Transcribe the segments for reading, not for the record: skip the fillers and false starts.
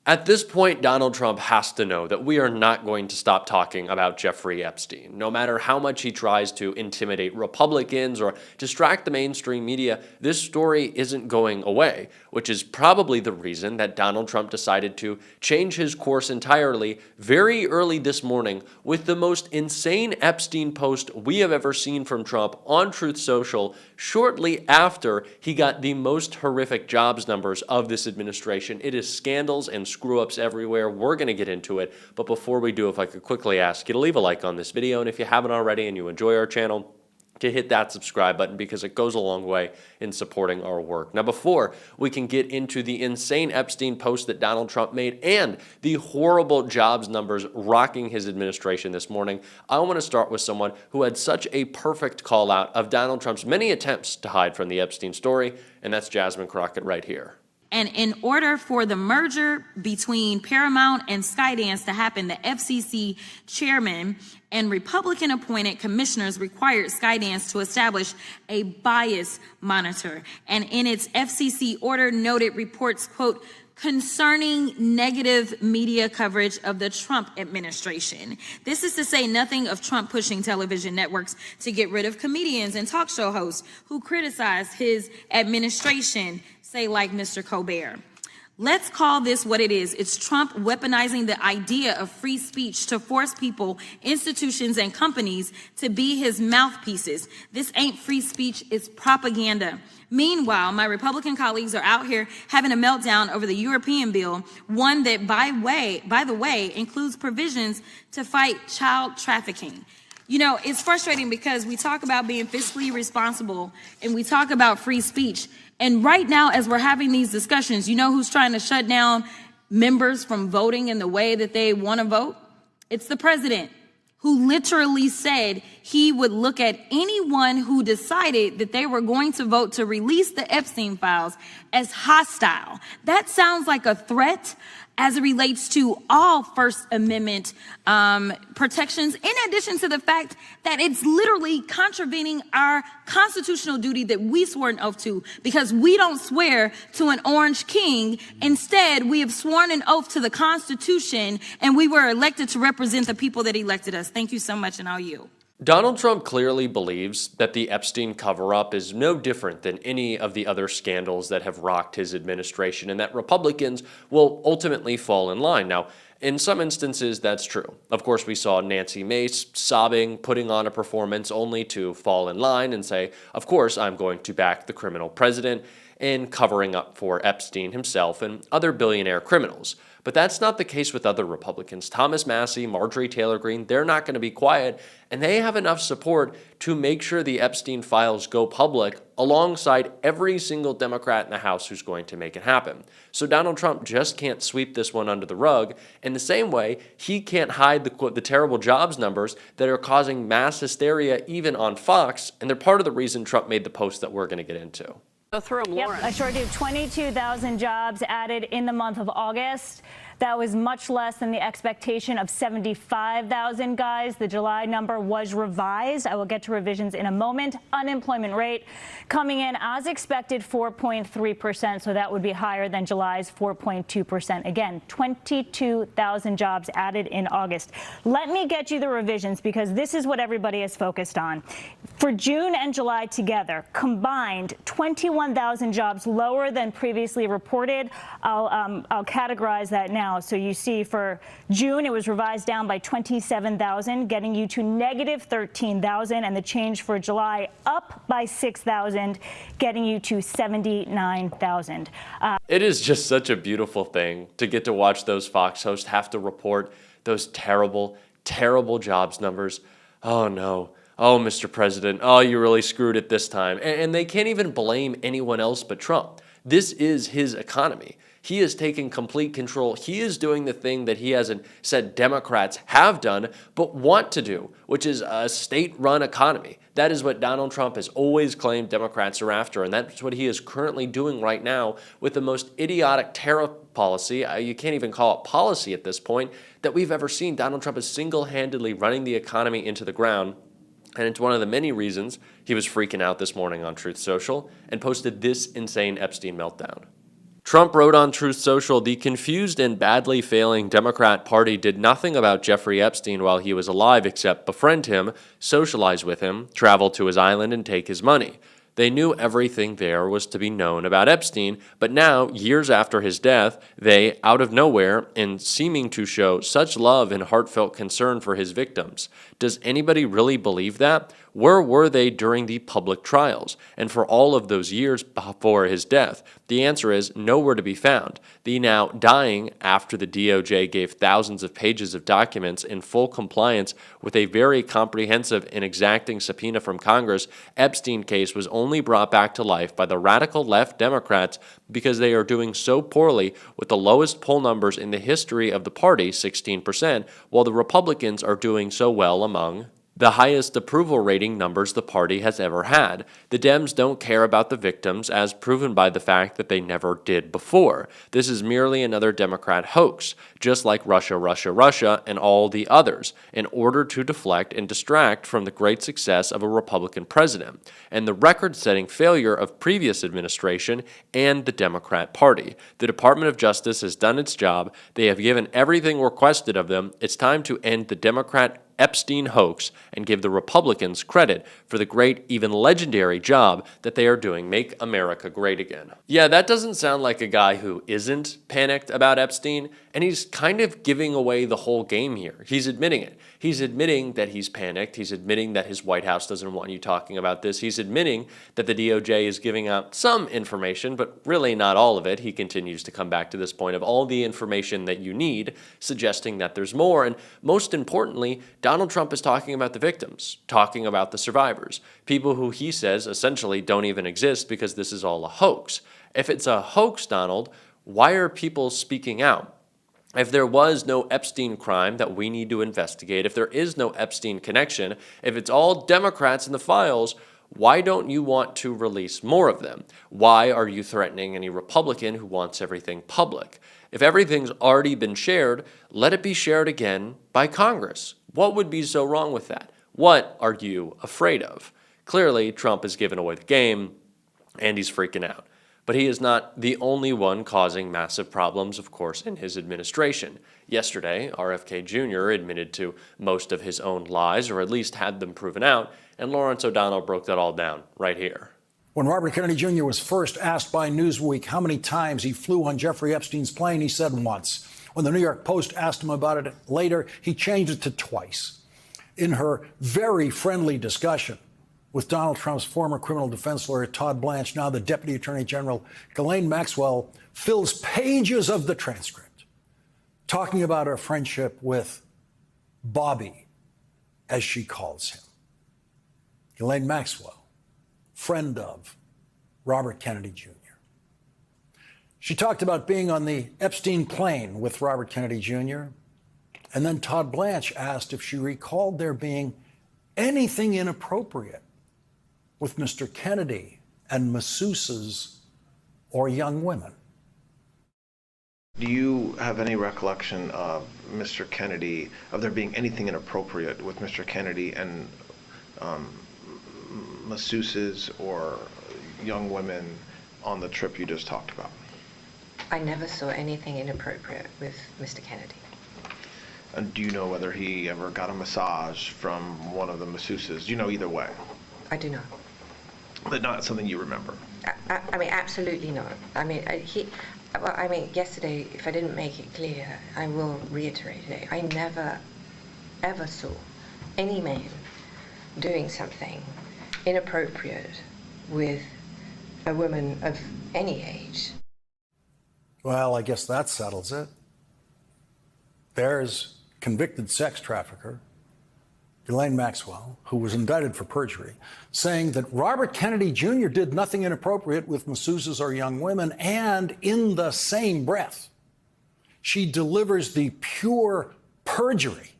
At this point, Donald Trump has to know that we are not going to stop talking about Jeffrey Epstein. No matter how much he tries to intimidate Republicans or distract the mainstream media, this story isn't going away, which is probably the reason that Donald Trump decided to change his course entirely very early this morning with the most insane Epstein post we have ever seen from Trump on Truth Social shortly after he got the most horrific jobs numbers of this administration. It is scandals and screw-ups everywhere. We're going to get into it, but before we do, if I could quickly ask you to leave a like on this video, and if you haven't already and you enjoy our channel, to hit that subscribe button because it goes a long way in supporting our work. Now, before we can get into the insane Epstein post that Donald Trump made and the horrible jobs numbers rocking his administration this morning, I want to start with someone who had such a perfect call out of Donald Trump's many attempts to hide from the Epstein story, and that's Jasmine Crockett right here. And in order for the merger between Paramount and Skydance to happen, the FCC chairman and Republican-appointed commissioners required Skydance to establish a bias monitor. And in its FCC order noted reports, quote, concerning negative media coverage of the Trump administration. This is to say nothing of Trump pushing television networks to get rid of comedians and talk show hosts who criticize his administration, say like Mr. Colbert. Let's call this what it is. It's Trump weaponizing the idea of free speech to force people, institutions, and companies to be his mouthpieces. This ain't free speech, it's propaganda. Meanwhile, my Republican colleagues are out here having a meltdown over the European bill, one that, by the way, includes provisions to fight child trafficking. You know, it's frustrating because we talk about being fiscally responsible and we talk about free speech. And right now, as we're having these discussions, you know who's trying to shut down members from voting in the way that they want to vote? It's the president, who literally said he would look at anyone who decided that they were going to vote to release the Epstein files as hostile. That sounds like a threat as it relates to all First Amendment protections, in addition to the fact that it's literally contravening our constitutional duty that we swore an oath to, because we don't swear to an orange king. Instead, we have sworn an oath to the Constitution, and we were elected to represent the people that elected us. Thank you so much, and I'll yield. Donald Trump clearly believes that the Epstein cover-up is no different than any of the other scandals that have rocked his administration, and that Republicans will ultimately fall in line. Now, in some instances, that's true. Of course, we saw Nancy Mace sobbing, putting on a performance only to fall in line and say, of course, I'm going to back the criminal president, in covering up for Epstein himself and other billionaire criminals. But that's not the case with other Republicans. Thomas Massie, Marjorie Taylor Greene, they're not going to be quiet, and they have enough support to make sure the Epstein files go public alongside every single Democrat in the House who's going to make it happen. So Donald Trump just can't sweep this one under the rug. In the same way, he can't hide the terrible jobs numbers that are causing mass hysteria even on Fox, and they're part of the reason Trump made the post that we're going to get into. Go through them, Lauren. Yep, I sure do. 22,000 jobs added in the month of August. That was much less than the expectation of 75,000, guys. The July number was revised. I will get to revisions in a moment. Unemployment rate coming in as expected, 4.3%, so that would be higher than July's 4.2%. Again, 22,000 jobs added in August. Let me get you the revisions because this is what everybody is focused on. For June and July together, combined 21,000 jobs lower than previously reported. I'll categorize that now. So you see for June, it was revised down by 27,000, getting you to negative 13,000, and the change for July up by 6,000, getting you to 79,000. It is just such a beautiful thing to get to watch those Fox hosts have to report those terrible, terrible jobs numbers. Oh no. Oh, Mr. President. Oh, you really screwed it this time. And they can't even blame anyone else but Trump. This is his economy. He is taking complete control. He is doing the thing that he hasn't said Democrats have done, but want to do, which is a state-run economy. That is what Donald Trump has always claimed Democrats are after, and that's what he is currently doing right now with the most idiotic tariff policy, you can't even call it policy at this point, that we've ever seen. Donald Trump is single-handedly running the economy into the ground, and it's one of the many reasons he was freaking out this morning on Truth Social and posted this insane Epstein meltdown. Trump wrote on Truth Social, "The confused and badly failing Democrat Party did nothing about Jeffrey Epstein while he was alive except befriend him, socialize with him, travel to his island, and take his money. They knew everything there was to be known about Epstein, but now, years after his death, they, out of nowhere, and seeming to show such love and heartfelt concern for his victims. Does anybody really believe that? Where were they during the public trials, and for all of those years before his death? The answer is nowhere to be found. The now dying after the DOJ gave thousands of pages of documents in full compliance with a very comprehensive and exacting subpoena from Congress, Epstein case was only brought back to life by the radical left Democrats because they are doing so poorly with the lowest poll numbers in the history of the party, 16%, while the Republicans are doing so well among the highest approval rating numbers the party has ever had. The Dems don't care about the victims, as proven by the fact that they never did before. This is merely another Democrat hoax, just like Russia, Russia, Russia, and all the others, in order to deflect and distract from the great success of a Republican president, and the record-setting failure of previous administration and the Democrat Party. The Department of Justice has done its job. They have given everything requested of them. It's time to end the Democrat Epstein hoax and give the Republicans credit for the great, even legendary job that they are doing. Make America great again. Yeah, that doesn't sound like a guy who isn't panicked about Epstein, and he's kind of giving away the whole game here. He's admitting it. He's admitting that he's panicked. He's admitting that his White House doesn't want you talking about this. He's admitting that the DOJ is giving out some information, but really not all of it. He continues to come back to this point of all the information that you need, suggesting that there's more. And most importantly, Donald Trump is talking about the victims, talking about the survivors, people who he says essentially don't even exist because this is all a hoax. If it's a hoax, Donald, why are people speaking out? If there was no Epstein crime that we need to investigate, if there is no Epstein connection, if it's all Democrats in the files, why don't you want to release more of them? Why are you threatening any Republican who wants everything public? If everything's already been shared, let it be shared again by Congress. What would be so wrong with that? What are you afraid of? Clearly, Trump has given away the game, and he's freaking out. But he is not the only one causing massive problems, of course, in his administration. Yesterday, RFK Jr. admitted to most of his own lies, or at least had them proven out, and Lawrence O'Donnell broke that all down right here. When Robert Kennedy Jr. was first asked by Newsweek how many times he flew on Jeffrey Epstein's plane, he said once. When the New York Post asked him about it later, he changed it to twice. In her very friendly discussion with Donald Trump's former criminal defense lawyer, Todd Blanche, now the Deputy Attorney General, Ghislaine Maxwell, fills pages of the transcript talking about her friendship with Bobby, as she calls him. Ghislaine Maxwell, friend of Robert Kennedy Jr. She talked about being on the Epstein plane with Robert Kennedy Jr., and then Todd Blanche asked if she recalled there being anything inappropriate with Mr. Kennedy and masseuses or young women. Do you have any recollection of Mr. Kennedy, of there being anything inappropriate with Mr. Kennedy and masseuses or young women on the trip you just talked about? I never saw anything inappropriate with Mr. Kennedy. And do you know whether he ever got a massage from one of the masseuses? Do you know either way? I do not. But not something you remember? I mean, absolutely not. I mean, yesterday, if I didn't make it clear, I will reiterate it. I never, ever saw any man doing something inappropriate with a woman of any age. Well, I guess that settles it. There's convicted sex trafficker Ghislaine Maxwell, who was indicted for perjury, saying that Robert Kennedy Jr. did nothing inappropriate with masseuses or young women, and in the same breath, she delivers the pure perjury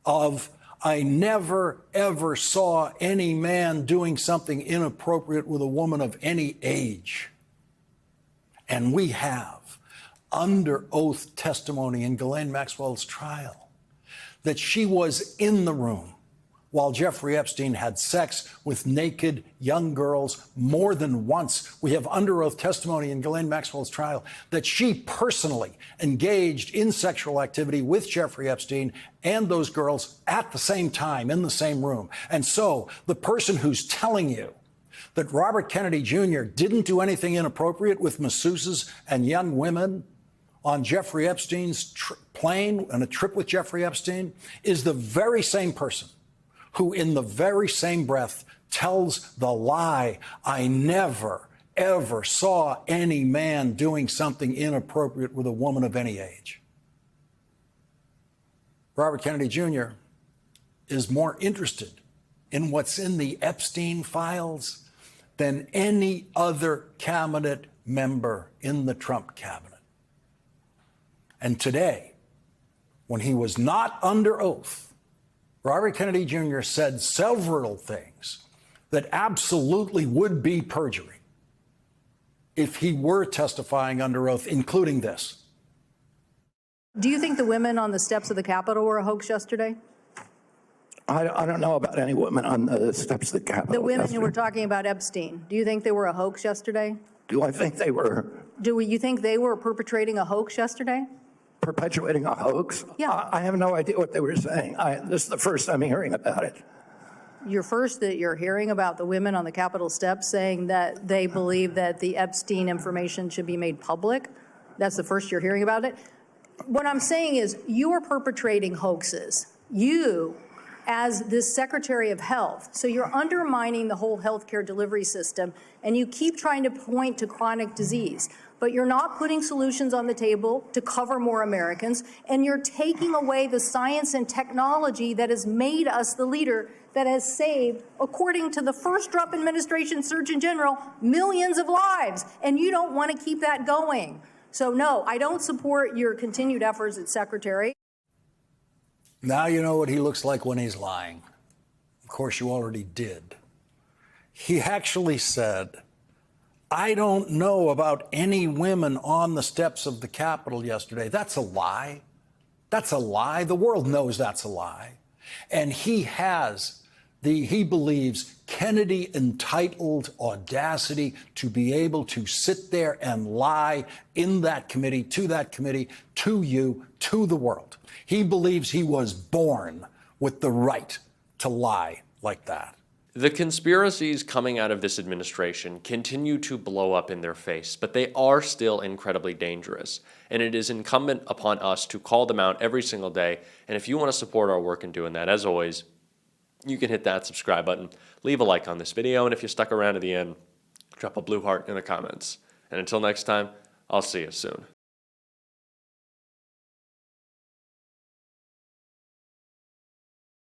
of, I never, ever saw any man doing something inappropriate with a woman of any age. And we have, under oath testimony in Ghislaine Maxwell's trial, that she was in the room while Jeffrey Epstein had sex with naked young girls more than once. We have under oath testimony in Ghislaine Maxwell's trial that she personally engaged in sexual activity with Jeffrey Epstein and those girls at the same time in the same room. And so the person who's telling you that Robert Kennedy Jr. didn't do anything inappropriate with masseuses and young women on Jeffrey Epstein's plane on a trip with Jeffrey Epstein is the very same person who in the very same breath tells the lie, I never, ever saw any man doing something inappropriate with a woman of any age. Robert Kennedy Jr. is more interested in what's in the Epstein files than any other cabinet member in the Trump cabinet. And today, when he was not under oath, Robert Kennedy Jr. said several things that absolutely would be perjury if he were testifying under oath, including this. Do you think the women on the steps of the Capitol were a hoax yesterday? I don't know about any women on the steps of the Capitol. The women yesterday. who were talking about Epstein, do you think they were a hoax yesterday? Do I think they were Do you think they were perpetrating a hoax yesterday? perpetuating a hoax? Yeah. I have no idea what they were saying. This is the first I'm hearing about it. You're hearing about the women on the Capitol steps saying that they believe that the Epstein information should be made public. That's the first you're hearing about it. What I'm saying is you are perpetrating hoaxes. You, as this Secretary of Health, so you're undermining the whole healthcare delivery system, and you keep trying to point to chronic disease, but you're not putting solutions on the table to cover more Americans, and you're taking away the science and technology that has made us the leader that has saved, according to the first Trump administration Surgeon General, millions of lives, and you don't want to keep that going. So no, I don't support your continued efforts as Secretary. Now you know what he looks like when he's lying. Of course, you already did. He actually said, I don't know about any women on the steps of the Capitol yesterday. That's a lie. That's a lie. The world knows that's a lie. And he believes Kennedy entitled audacity to be able to sit there and lie in that committee, to you, to the world. He believes he was born with the right to lie like that. The conspiracies coming out of this administration continue to blow up in their face, but they are still incredibly dangerous. And it is incumbent upon us to call them out every single day. And if you want to support our work in doing that, as always, you can hit that subscribe button, leave a like on this video, and if you stuck around to the end, drop a blue heart in the comments. And until next time, I'll see you soon.